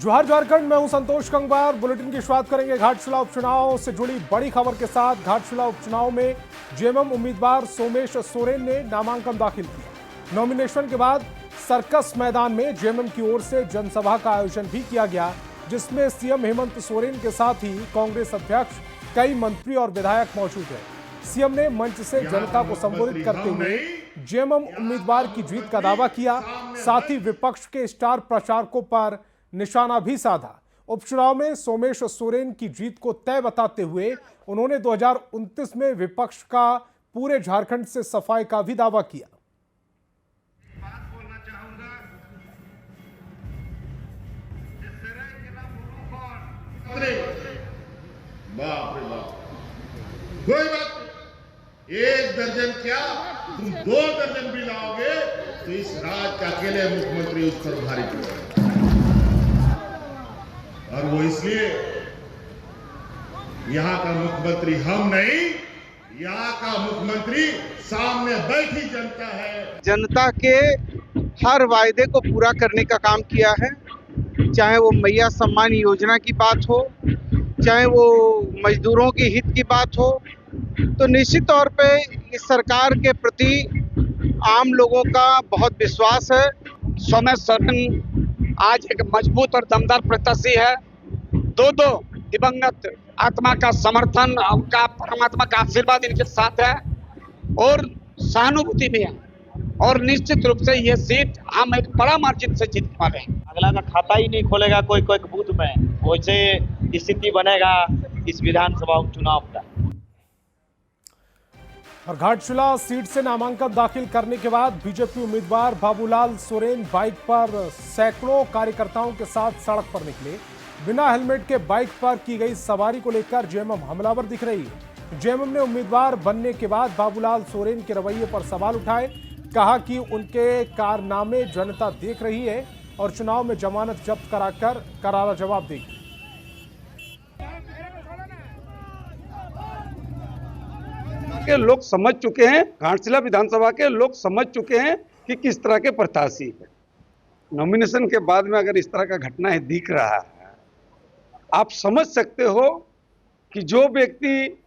जोहार झारखंड, मैं हूं संतोष गंगवार। बुलेटिन की शुरुआत करेंगे घाटशिला उपचुनाव से जुड़ी बड़ी खबर के साथ। घाटशिला उपचुनाव में जेएमएम उम्मीदवार सोमेश सोरेन ने नामांकन दाखिल किया। नॉमिनेशन के बाद सर्कस मैदान में जेएमएम की ओर से जनसभा का आयोजन भी किया गया, जिसमें सीएम हेमंत सोरेन के साथ ही कांग्रेस अध्यक्ष, कई मंत्री और विधायक मौजूद हैं। सीएम ने मंच से जनता को संबोधित करते हुए जेएमएम उम्मीदवार की जीत का दावा किया, साथ ही विपक्ष के स्टार प्रचारकों पर निशाना भी साधा। उपचुनाव में सोमेश सोरेन की जीत को तय बताते हुए उन्होंने 2029 में विपक्ष का पूरे झारखंड से सफाई का भी दावा किया। बाप रे बाप, कोई बात नहीं, 1 दर्जन क्या तुम 2 दर्जन भी लाओगे तो इस राज्य का अकेले मुख्यमंत्री उस पर भारी पड़ेगा। और वो इसलिए यहां का मुख्यमंत्री हम नहीं, यहां का मुख्यमंत्री सामने बैठी जनता है। जनता के हर वायदे को पूरा करने का काम किया है, चाहे वो मैया सम्मान योजना की बात हो, चाहे वो मजदूरों के हित की बात हो। तो निश्चित तौर पे इस सरकार के प्रति आम लोगों का बहुत विश्वास है। सोमेश सोरेन आज एक मजबूत और दमदार प्रत्याशी है। दो दिवंगत आत्मा का समर्थन, उनका परमात्मा का आशीर्वाद इनके साथ है और सहानुभूति भी है, और निश्चित रूप से ये सीट हम एक बड़ा मार्जिन से जीतने वाले हैं। अगला का खाता ही नहीं खोलेगा कोई बूथ में, वैसे स्थिति बनेगा इस विधानसभा उपचुनाव का। और घाटशिला सीट से नामांकन दाखिल करने के बाद बीजेपी उम्मीदवार बाबूलाल सोरेन बाइक पर सैकड़ों कार्यकर्ताओं के साथ सड़क पर निकले। बिना हेलमेट के बाइक पर की गई सवारी को लेकर जेएमएम हमलावर दिख रही है। जेएमएम ने उम्मीदवार बनने के बाद बाबूलाल सोरेन के रवैये पर सवाल उठाए, कहा कि उनके कारनामे जनता देख रही है और चुनाव में जमानत जब्त कराकर करारा जवाब देगी। के लोग समझ चुके हैं, घाटशिला विधानसभा के लोग समझ चुके हैं कि किस तरह के प्रत्याशी है। नॉमिनेशन के बाद में अगर इस तरह का घटना है दिख रहा है, आप समझ सकते हो कि जो व्यक्ति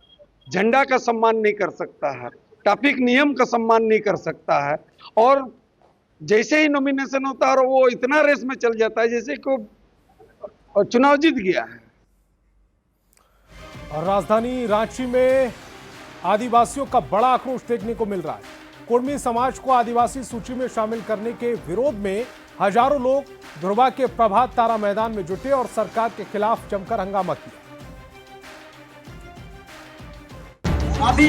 झंडा का सम्मान नहीं कर सकता है, ट्रैफिक नियम का सम्मान नहीं कर सकता है, और जैसे ही नॉमिनेशन होता है और वो इतना रेस में चल जाता है जैसे को चुनाव जीत गया है। और राजधानी रांची में आदिवासियों का बड़ा आक्रोश देखने को मिल रहा है। कुर्मी समाज को आदिवासी सूची में शामिल करने के विरोध में हजारों लोग ध्रुवा के प्रभात तारा मैदान में जुटे और सरकार के खिलाफ जमकर हंगामा किया। अभी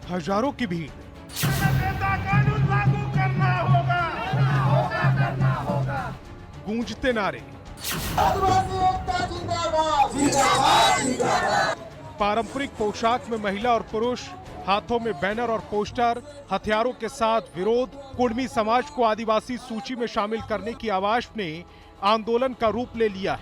हजारों की भीड़, कानून लागू करना होगा। गूंजते नारे, पारंपरिक पोशाक में महिला और पुरुष, हाथों में बैनर और पोस्टर, हथियारों के साथ विरोध। कुर्मी समाज को आदिवासी सूची में शामिल करने की आवाज ने आंदोलन का रूप ले लिया है।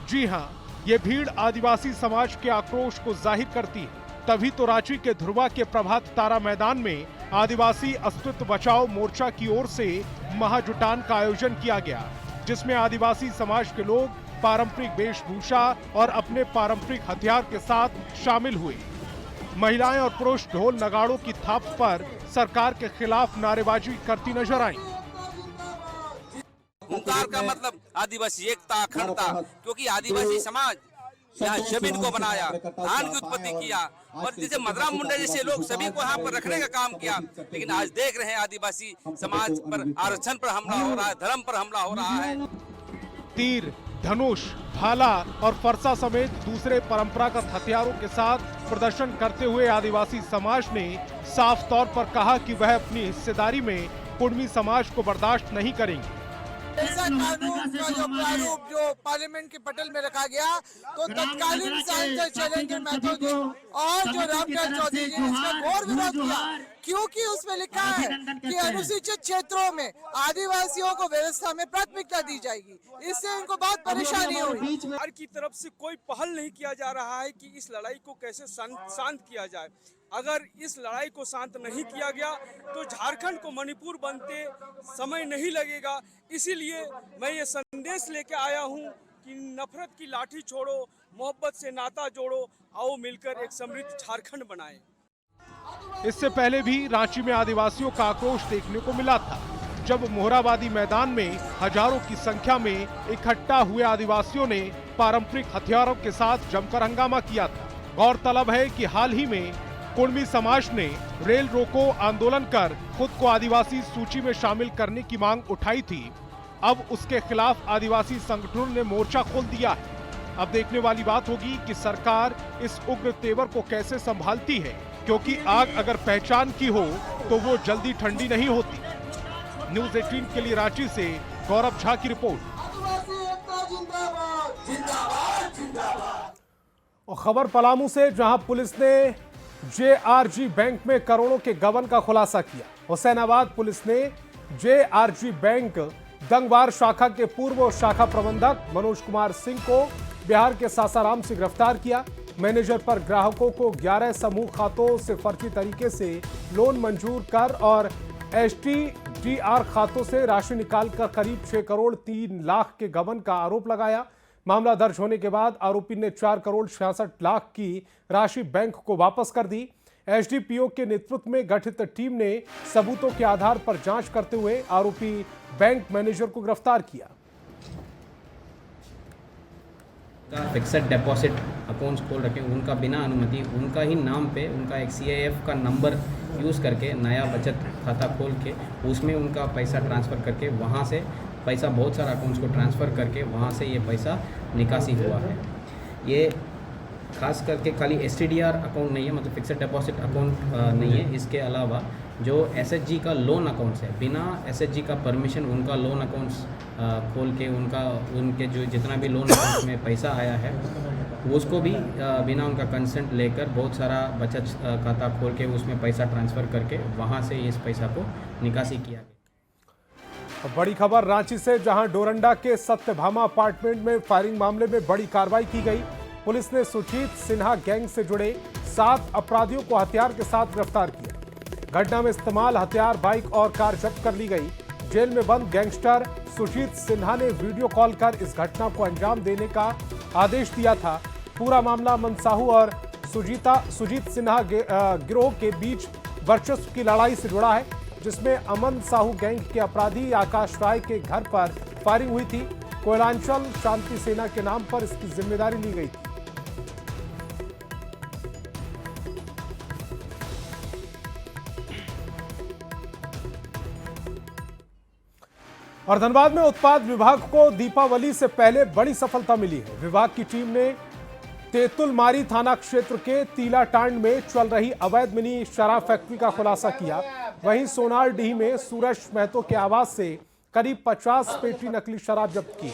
जी हां, ये भीड़ आदिवासी समाज के आक्रोश को जाहिर करती है। तभी तो रांची के ध्रुवा के प्रभात तारा मैदान में आदिवासी अस्तित्व बचाओ मोर्चा की ओर से महाजुटान का आयोजन किया गया, जिसमें आदिवासी समाज के लोग पारंपरिक वेशभूषा और अपने पारंपरिक हथियार के साथ शामिल हुए। महिलाएं और पुरुष ढोल नगाड़ों की थाप पर सरकार के खिलाफ नारेबाजी करती नजर आईं। हुंकार का मतलब आदिवासी एकता, अखंडता, क्योंकि आदिवासी समाज यहाँ जमीन को बनाया, धान की उत्पत्ति किया और जैसे मदरा मुंडा जैसे लोग सभी को यहाँ पर रखने का काम किया। लेकिन आज देख रहे हैं आदिवासी समाज पर आरक्षण पर हमला हो रहा है, धर्म पर हमला हो रहा है। तीर, धनुष, भाला और फरसा समेत दूसरे परंपरागत हथियारों के साथ प्रदर्शन करते हुए आदिवासी समाज ने साफ तौर पर कहा कि वह अपनी हिस्सेदारी में कुर्मी समाज को बर्दाश्त नहीं करेंगे। ऐसा कानून का जो प्रारूप जो पार्लियामेंट के पटल में रखा गया, तो तत्कालीन सांसद शैलेंद्र महतो जी और जो रामचंद्र चौधरी जी ने इसका घोर विरोध किया, क्योंकि उसमें लिखा है कि अनुसूचित क्षेत्रों में आदिवासियों को व्यवस्था में प्राथमिकता दी जाएगी। इससे उनको बहुत परेशानी हुई। सरकार की तरफ से कोई पहल नहीं किया जा रहा है कि इस लड़ाई को कैसे शांत किया जाए। अगर इस लड़ाई को शांत नहीं किया गया तो झारखंड को मणिपुर बनते समय नहीं लगेगा। इसीलिए मैं ये संदेश लेके आया हूँ कि नफरत की लाठी छोड़ो, मोहब्बत से नाता जोड़ो, आओ मिलकर एक समृद्ध झारखंड बनाएं। इससे पहले भी रांची में आदिवासियों का आक्रोश देखने को मिला था, जब मोहराबादी मैदान में हजारों की संख्या में इकट्ठा हुए आदिवासियों ने पारंपरिक हथियारों के साथ जमकर हंगामा किया था। गौरतलब है कि हाल ही में कुर्मी समाज ने रेल रोको आंदोलन कर खुद को आदिवासी सूची में शामिल करने की मांग उठाई थी। अब उसके खिलाफ आदिवासी संगठनों ने मोर्चा खोल दिया है। अब देखने वाली बात होगी कि सरकार इस उग्र तेवर को कैसे संभालती है, क्योंकि आग अगर पहचान की हो तो वो जल्दी ठंडी नहीं होती। न्यूज़ 18 के लिए रांची से गौरव झा की रिपोर्ट। और खबर पलामू से, जहां पुलिस ने JRG बैंक में करोड़ों के गबन का खुलासा किया। हुसैनाबाद पुलिस ने JRG बैंक दंगवार शाखा के पूर्व शाखा प्रबंधक मनोज कुमार सिंह को बिहार के सासाराम से गिरफ्तार किया। मैनेजर पर ग्राहकों को 11 समूह खातों से फर्जी तरीके से लोन मंजूर कर और STDR खातों से राशि निकालकर करीब 6 करोड़ 3 लाख के गबन का आरोप लगाया। मामला दर्ज होने के बाद आरोपी ने 4 करोड़ 66 लाख की राशि बैंक को वापस कर दी। SDPO के नेतृत्व में गठित टीम ने सबूतों के आधार पर जांच करते हुए आरोपी बैंक मैनेजर को गिरफ्तार किया। फिक्स्ड डिपॉजिट अकाउंट्स खोल रखे, उनका बिना अनुमति उनका ही नाम पे उनका एक CIF का नंबर यूज़ करके नया बचत खाता खोल के उसमें उनका पैसा ट्रांसफ़र करके वहाँ से पैसा बहुत सारा अकाउंट्स को ट्रांसफ़र करके वहाँ से ये पैसा निकासी हुआ है। ये खास करके खाली STDR अकाउंट नहीं है, मतलब फिक्स्ड डिपॉजिट अकाउंट नहीं है। इसके अलावा जो SHG का लोन अकाउंट्स है, बिना SHG का परमिशन उनका लोन अकाउंट्स खोल के उनके जो जितना भी लोन अकाउंट्स में पैसा आया है उसको भी बिना उनका कंसेंट लेकर बहुत सारा बचत खाता खोल के उसमें पैसा ट्रांसफ़र करके वहाँ से इस पैसा को निकासी किया गया। बड़ी खबर रांची से, जहां डोरंडा के सत्यभामा अपार्टमेंट में फायरिंग मामले में बड़ी कार्रवाई की गई। पुलिस ने सुजीत सिन्हा गैंग से जुड़े 7 अपराधियों को हथियार के साथ गिरफ्तार किया। घटना में इस्तेमाल हथियार, बाइक और कार जब्त कर ली गई। जेल में बंद गैंगस्टर सुजीत सिन्हा ने वीडियो कॉल कर इस घटना को अंजाम देने का आदेश दिया था। पूरा मामला अमन साहू और सुजीत सिन्हा गिरोह के बीच वर्चस्व की लड़ाई से जुड़ा है, जिसमें अमन साहू गैंग के अपराधी आकाश राय के घर पर फायरिंग हुई थी। कोयलांचल शांति सेना के नाम पर इसकी जिम्मेदारी ली गई थी। और धनबाद में उत्पाद विभाग को दीपावली से पहले बड़ी सफलता मिली है। विभाग की टीम ने तेतुलमारी थाना क्षेत्र के तीलाटांड में चल रही अवैध मिनी शराब फैक्ट्री का खुलासा किया। वहीं सोनारडीह में सूरज महतो के आवास से करीब 50 पेटी नकली शराब जब्त की।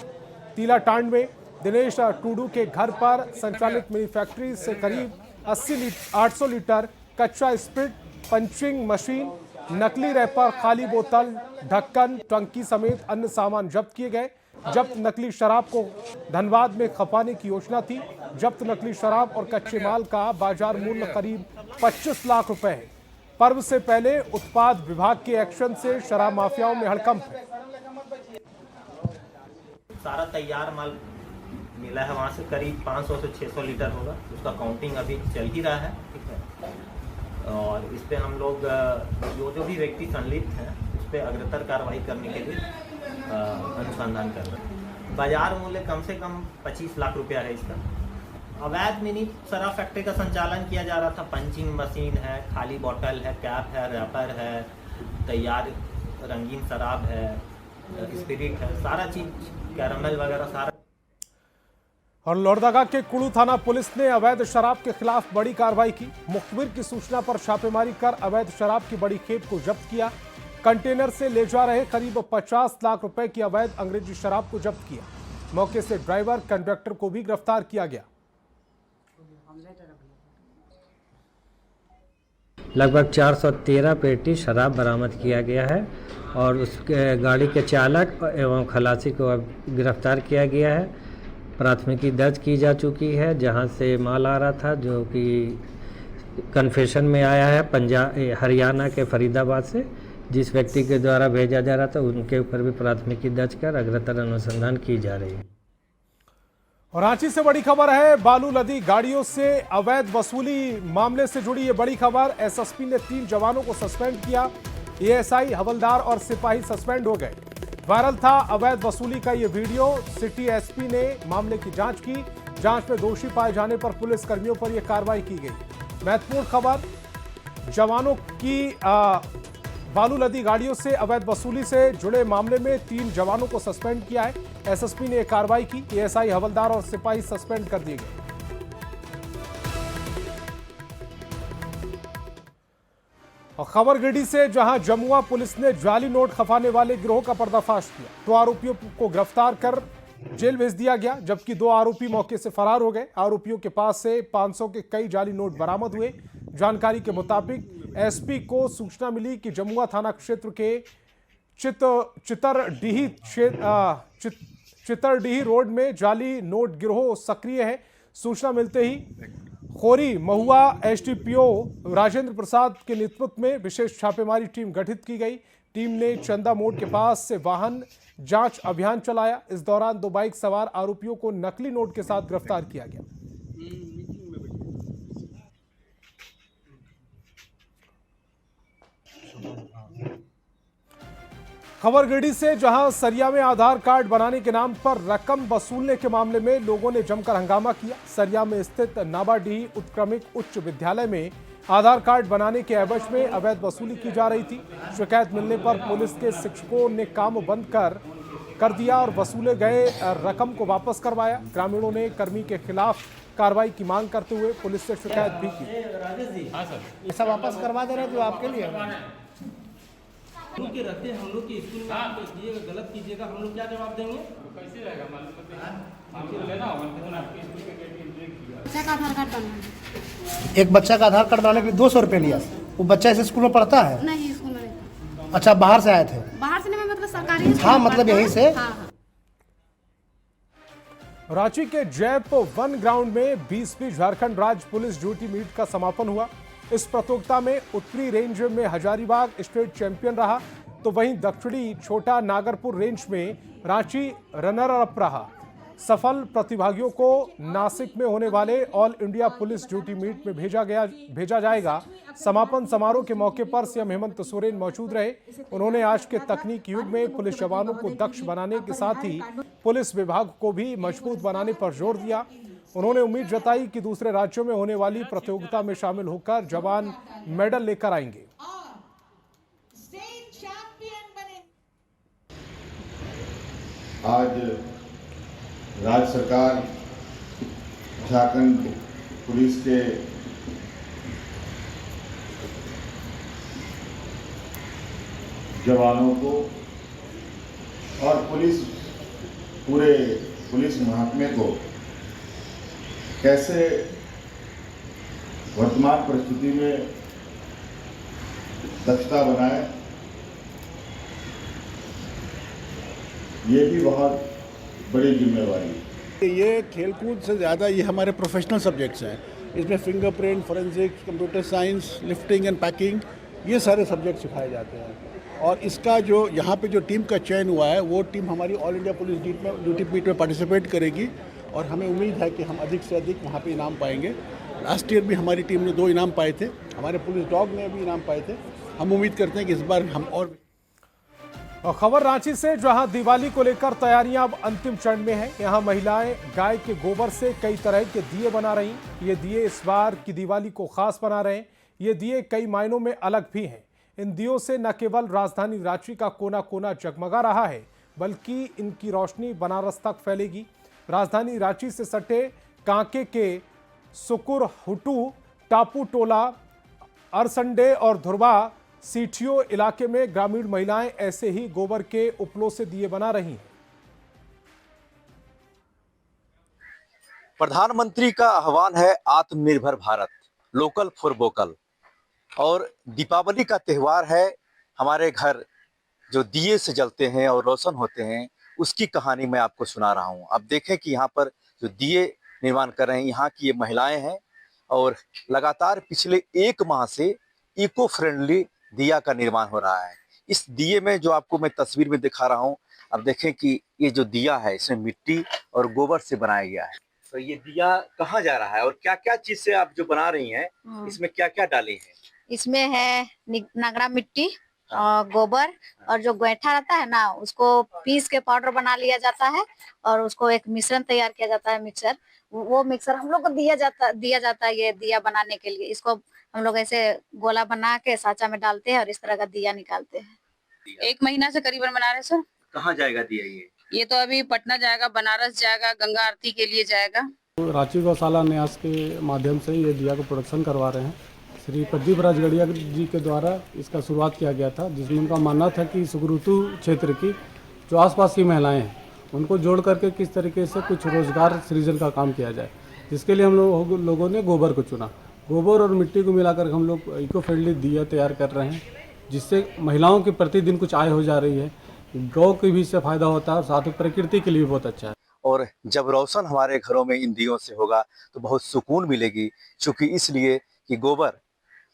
तीलाटांड में दिनेश टूडू के घर पर संचालित मिनी फैक्ट्री से करीब 800 लीटर कच्चा स्प्रिट, पंचिंग मशीन, नकली रैपर, खाली बोतल, ढक्कन, टंकी समेत अन्य सामान जब्त किए गए। जब्त नकली शराब को धनबाद में खपाने की योजना थी। जब्त नकली शराब और कच्चे माल का बाजार मूल्य करीब 25 लाख रुपए है। पर्व से पहले उत्पाद विभाग के एक्शन से शराब माफियाओं में हड़कंप है। सारा तैयार माल मिला है, वहाँ से करीब 500 से 600 लीटर होगा। उसका काउंटिंग अभी चल ही रहा है, ठीक है। और इस पे हम लोग जो भी व्यक्ति संलिप्त हैं उस पर अग्रतर कार्रवाई करने के लिए अनुसंधान कर रहे हैं। बाजार मूल्य कम से कम 25 लाख रुपया है इसका। अवैध मिनी शराब फैक्ट्री का संचालन किया जा रहा था। पंचिंग मशीन है, खाली बोतल है, कैप है, रैपर है, तैयार रंगीन शराब है, स्पिरिट है, सारा चीज, कैरामल वगैरह सारा। और लोहरदगा के कुड़ू थाना पुलिस ने अवैध शराब के खिलाफ बड़ी कार्रवाई की। मुखबिर की सूचना पर छापेमारी कर अवैध शराब की बड़ी खेप को जब्त किया। कंटेनर से ले जा रहे करीब 50 लाख रुपए की अवैध अंग्रेजी शराब को जब्त किया। मौके से ड्राइवर कंडक्टर को भी गिरफ्तार किया गया। लगभग 413 पेटी शराब बरामद किया गया है और उसके गाड़ी के चालक एवं खलासी को अब गिरफ्तार किया गया है। प्राथमिकी दर्ज की जा चुकी है, जहां से माल आ रहा था, जो कि कन्फेशन में आया है हरियाणा के फरीदाबाद से। जिस व्यक्ति के द्वारा भेजा जा रहा था उनके ऊपर भी प्राथमिकी दर्ज कर अग्रतर अनुसंधान की जा रही है। और रांची से बड़ी खबर है, बालू लदी गाड़ियों से अवैध वसूली मामले से जुड़ी ये बड़ी खबर। एसएसपी ने 3 जवानों को सस्पेंड किया। एएसआई, हवलदार और सिपाही सस्पेंड हो गए। वायरल था अवैध वसूली का ये वीडियो। सिटी एसपी ने मामले की जांच की। जांच में दोषी पाए जाने पर पुलिस कर्मियों पर यह कार्रवाई की गई। महत्वपूर्ण खबर, जवानों की बालू लदी गाड़ियों से अवैध वसूली से जुड़े मामले में 3 जवानों को सस्पेंड किया है। एसएसपी ने यह कार्रवाई की। एएसआई, हवलदार और सिपाही सस्पेंड कर दिए गए। और खबर गिरडी से, जहां जमुआ पुलिस ने जाली नोट खपाने वाले गिरोह का पर्दाफाश किया। 2 आरोपियों को गिरफ्तार कर जेल भेज दिया गया, जबकि 2 आरोपी मौके से फरार हो गए। आरोपियों के पास से 500 के कई जाली नोट बरामद हुए। जानकारी के मुताबिक एसपी को सूचना मिली कि जमुआ थाना क्षेत्र के चितरडीही रोड में जाली नोट गिरोह सक्रिय है। सूचना मिलते ही खोरी महुआ एसडीपीओ राजेंद्र प्रसाद के नेतृत्व में विशेष छापेमारी टीम गठित की गई। टीम ने चंदा मोड़ के पास से वाहन जांच अभियान चलाया। इस दौरान 2 बाइक सवार आरोपियों को नकली नोट के साथ गिरफ्तार किया गया। खबर गिरडी से, जहां सरिया में आधार कार्ड बनाने के नाम पर रकम वसूलने के मामले में लोगों ने जमकर हंगामा किया। सरिया में स्थित नाबाडीह उत्क्रमिक उच्च विद्यालय में आधार कार्ड बनाने के एवज में अवैध वसूली की जा रही थी। शिकायत मिलने पर पुलिस के शिक्षकों ने काम बंद कर दिया और वसूले गए रकम को वापस करवाया। ग्रामीणों ने कर्मी के खिलाफ कार्रवाई की मांग करते हुए पुलिस से शिकायत भी की। ऐसा वापस करवा दे रहे जो आपके लिए के रहते हम लोग के स्कूल में आप कीजिएगा, गलत कीजिएगा, हम लोग क्या जवाब देंगे? कैसे रहेगा एक बच्चा का आधार कार्ड बनाने के लिए 200 रुपये लिया। वो बच्चा इस स्कूल में पढ़ता है? नहीं, स्कूल में नहीं। अच्छा, बाहर से आए थे? बाहर से नहीं, मतलब सरकारी। हाँ, मतलब यहीं से। हाँ। रांची के जैप वन ग्राउंड में 20वीं झारखंड राज्य पुलिस ड्यूटी मीट का समापन हुआ। इस प्रतियोगिता में उत्तरी रेंज में हजारीबाग स्टेट चैंपियन रहा, तो वहीं दक्षिणी छोटा नागरपुर रेंज में रांची रनर अप रहा। सफल प्रतिभागियों को नासिक में होने वाले all India police duty meet में भेजा जाएगा। समापन समारोह के मौके पर सीएम हेमंत सोरेन मौजूद रहे। उन्होंने आज के तकनीक युग में पुलिस जवानों को दक्ष बनाने के साथ ही पुलिस विभाग को भी मजबूत बनाने पर जोर दिया। उन्होंने उम्मीद जताई कि दूसरे राज्यों में होने वाली प्रतियोगिता में शामिल होकर जवान मेडल लेकर आएंगे। आज राज्य सरकार झारखंड पुलिस के जवानों को और पूरे पुलिस महकमे को कैसे वर्तमान परिस्थिति में दक्षता बनाए, ये भी बहुत बड़ी जिम्मेवारी है। ये खेलकूद से ज़्यादा ये हमारे प्रोफेशनल सब्जेक्ट्स हैं। इसमें fingerprint, forensics, computer science, lifting and packing, ये सारे सब्जेक्ट सिखाए जाते हैं। और इसका जो यहाँ पे जो टीम का चयन हुआ है, वो टीम हमारी all India police duty meet में पार्टिसिपेट करेगी और हमें उम्मीद है कि हम अधिक से अधिक वहाँ पे इनाम पाएंगे। लास्ट ईयर भी हमारी टीम ने 2 इनाम पाए थे, हमारे पुलिस डॉग ने भी इनाम पाए थे। हम उम्मीद करते हैं कि इस बार हम और खबर रांची से, जहां दिवाली को लेकर तैयारियां अब अंतिम चरण में हैं। यहां महिलाएं गाय के गोबर से कई तरह के दिए बना रही। ये दिए इस बार की दिवाली को खास बना रहे हैं। ये दिए कई मायनों में अलग भी हैं। इन दियों से न केवल राजधानी रांची का कोना कोना जगमगा रहा है, बल्कि इनकी रोशनी बनारस तक फैलेगी। राजधानी रांची से सटे कांके के सुकुर हुटू, टापू टोला, अरसंडे और धुरवा सीठियो इलाके में ग्रामीण महिलाएं ऐसे ही गोबर के उपलों से दिए बना रही हैं। प्रधानमंत्री का आह्वान है आत्मनिर्भर भारत, लोकल फॉर वोकल। और दीपावली का त्यौहार है, हमारे घर जो दिए से जलते हैं और रोशन होते हैं, उसकी कहानी मैं आपको सुना रहा हूं। अब देखें कि यहाँ पर जो दिए निर्माण कर रहे हैं यहाँ की ये महिलाएं हैं और लगातार पिछले 1 माह से इको फ्रेंडली दिया का निर्माण हो रहा है। इस दिए में जो आपको मैं तस्वीर में दिखा रहा हूँ, अब देखें कि ये जो दिया है इसमें मिट्टी और गोबर से बनाया गया है। तो ये दिया कहाँ जा रहा है और क्या क्या चीज से आप जो बना रही हैं, इसमें क्या क्या डाली है? इसमें है नगड़ा मिट्टी और गोबर और जो गोईठा रहता है ना, उसको पीस के पाउडर बना लिया जाता है और उसको एक मिश्रण तैयार किया जाता है, मिक्सर। वो मिक्सर हम लोग को दिया जाता है ये दिया बनाने के लिए। इसको हम लोग ऐसे गोला बना के साचा में डालते हैं और इस तरह का दिया निकालते हैं। 1 महीना से करीबन बना रहे सर। कहाँ जाएगा दिया ये तो अभी पटना जाएगा, बनारस जाएगा, गंगा आरती के लिए जाएगा। रांची गौशाला न्यास के माध्यम से ये दिया को प्रोडक्शन करवा रहे हैं। श्री प्रदीप राजगढ़िया जी के द्वारा इसका शुरुआत किया गया था, जिसमें उनका मानना था कि सुगरुतु क्षेत्र की जो आसपास की महिलाएं हैं उनको जोड़ करके किस तरीके से कुछ रोजगार सृजन का काम किया जाए, जिसके लिए हम लोगों ने गोबर को चुना। गोबर और मिट्टी को मिलाकर हम लोग इको फ्रेंडली दिया तैयार कर रहे हैं, जिससे महिलाओं की प्रतिदिन कुछ आय हो जा रही है, गौ की भी इससे फायदा होता है और साथ ही प्रकृति के लिए बहुत अच्छा है। और जब रोशन हमारे घरों में इन दियों से होगा तो बहुत सुकून मिलेगी, क्योंकि इसलिए कि गोबर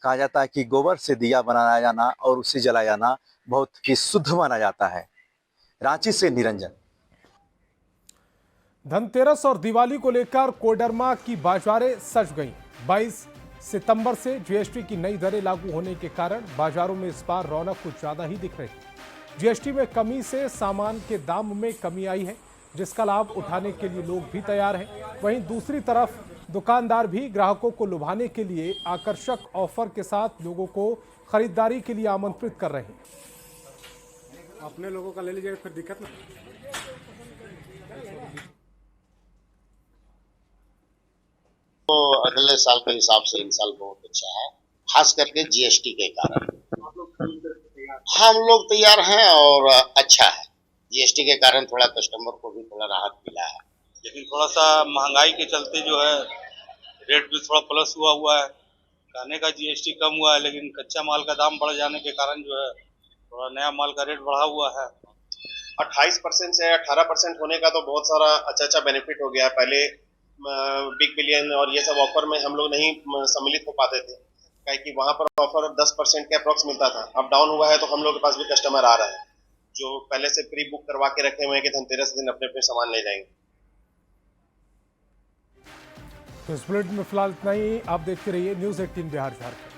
कहा जाता है कि गोबर से दिया बनाया जाना और उसे जलाया जाना बहुत ही शुद्ध माना जाता है। रांची से निरंजन। धनतेरस और दिवाली को लेकर कोडरमा की बाजारें सज गईं। 22 सितंबर से जीएसटी की नई दरें लागू होने के कारण बाजारों में इस बार रौनक कुछ ज्यादा ही दिख रही है। जीएसटी में कमी से सामान के दाम में कमी आई है, जिसका लाभ उठाने के लिए लोग भी तैयार हैं। वहीं दूसरी तरफ दुकानदार भी ग्राहकों को लुभाने के लिए आकर्षक ऑफर के साथ लोगों को खरीदारी के लिए आमंत्रित कर रहे हैं। अपने लोगों का ले लीजिएगा, फिर दिक्कत ना। तो अगले साल के हिसाब से इन साल बहुत अच्छा है, खास करके जीएसटी के कारण हम लोग तैयार हैं और अच्छा है। जीएसटी के कारण थोड़ा कस्टमर को भी थोड़ा राहत मिला है, लेकिन थोड़ा सा महंगाई के चलते जो है रेट भी थोड़ा प्लस हुआ है। खाने का जीएसटी कम हुआ है, लेकिन कच्चा माल का दाम बढ़ जाने के कारण जो है थोड़ा नया माल का रेट बढ़ा हुआ है। 28% से 18% होने का तो बहुत सारा अच्छा बेनिफिट हो गया है। पहले बिग बिलियन और ये सब ऑफर में हम लोग नहीं सम्मिलित हो पाते थे, क्योंकि वहां पर ऑफर 10% के अप्रॉक्स मिलता था। अब डाउन हुआ है तो हम लोग के पास भी कस्टमर आ रहे हैं जो पहले से प्री बुक करवा के रखे हुए हैं कि धनतेरस दिन अपने अपने सामान ले जाएंगे। तो इस बुलेटिन में फिलहाल इतना ही। आप देखते रहिए न्यूज़ 18 बिहार झारखंड।